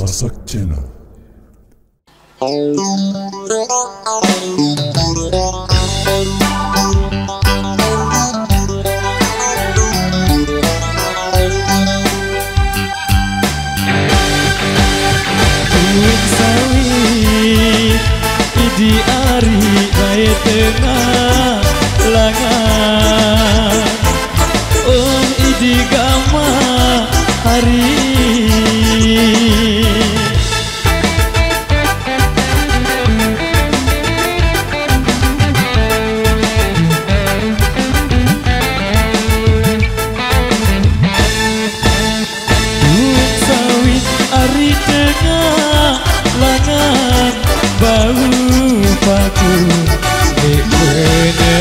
Sasak Channel. Di ari bae tengah langan idi gama hari sawit ari tengah langan bau paku di benende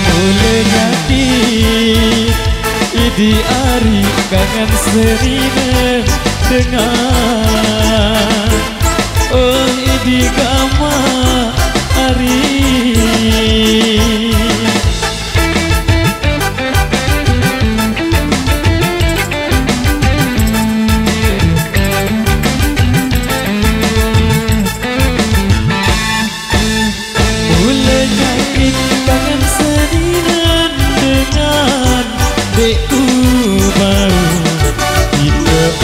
mulai jadi idi ari kangen serine dengan oh idi gama ari mulai nyakit kangen sedinan dengan deku bau tidak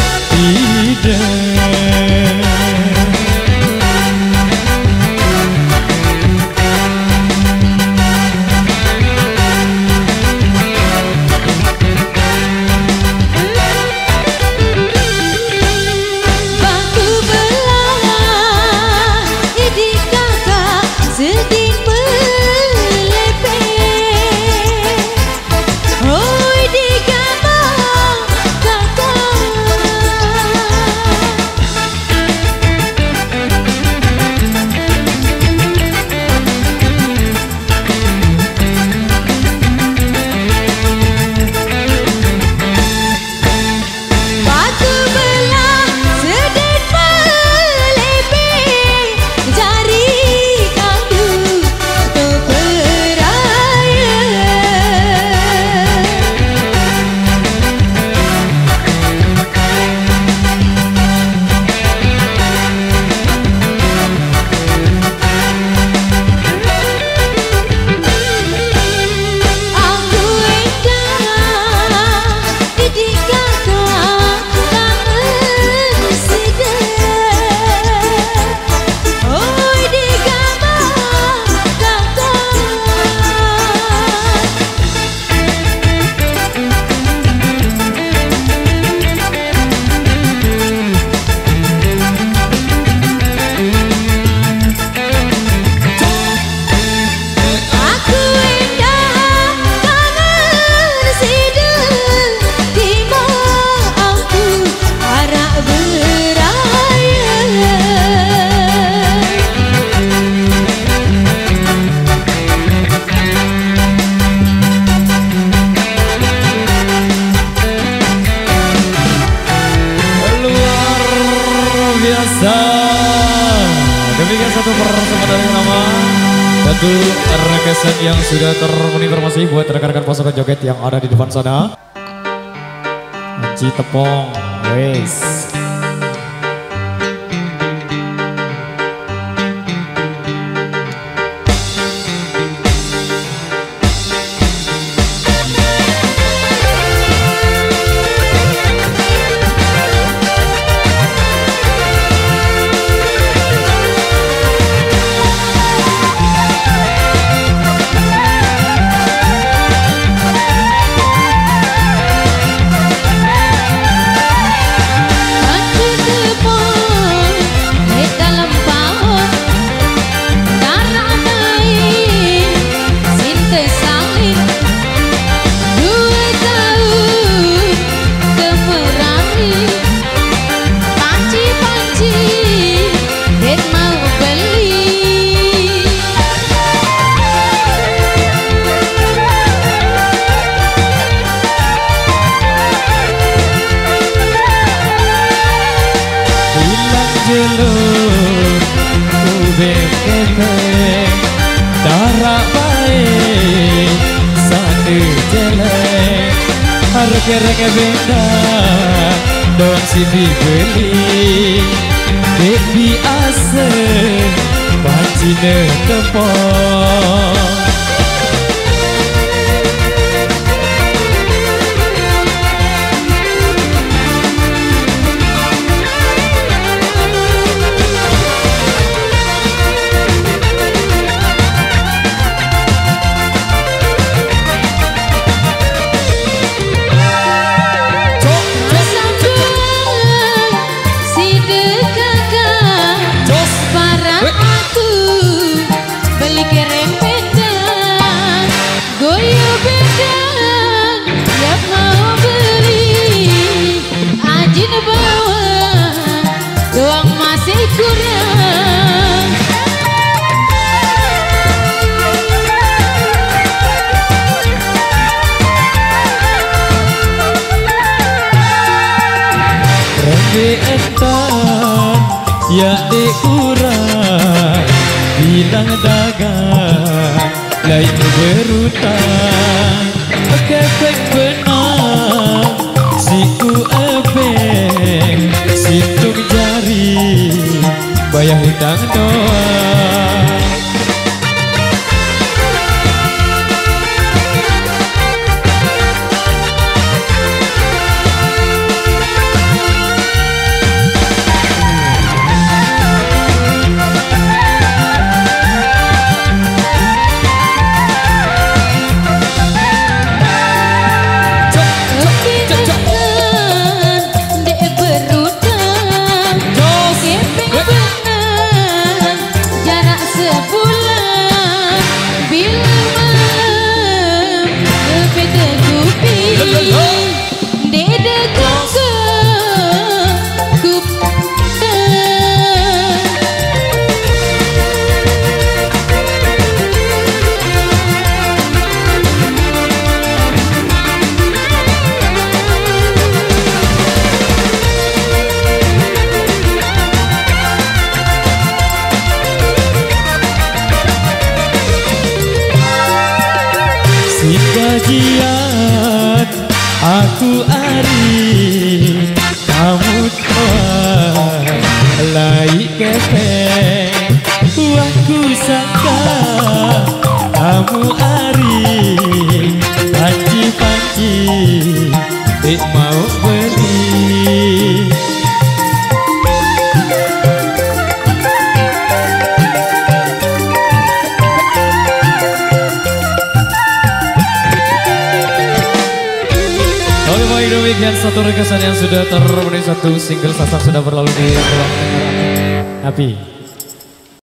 demikian satu persembahan dari nama tentu requestan yang sudah terkonfirmasi buat rekan-rekan pasukan joget yang ada di depan sana. Ci tepong, wes. Oh kerengnya beda doang si dibeli baby asem pancine tepung. Etan ya dikurang bilang dagang lain berutang kepek benang siku ebeng situng jari bayar hutang doang. Gajian aku ari kamu tuan lai kepeng aku sangka kamu ari panci-panci mau beli. Demikian satu rekesan yang sudah terpenuhi, satu single Sasak sudah berlalu di ruang Happy.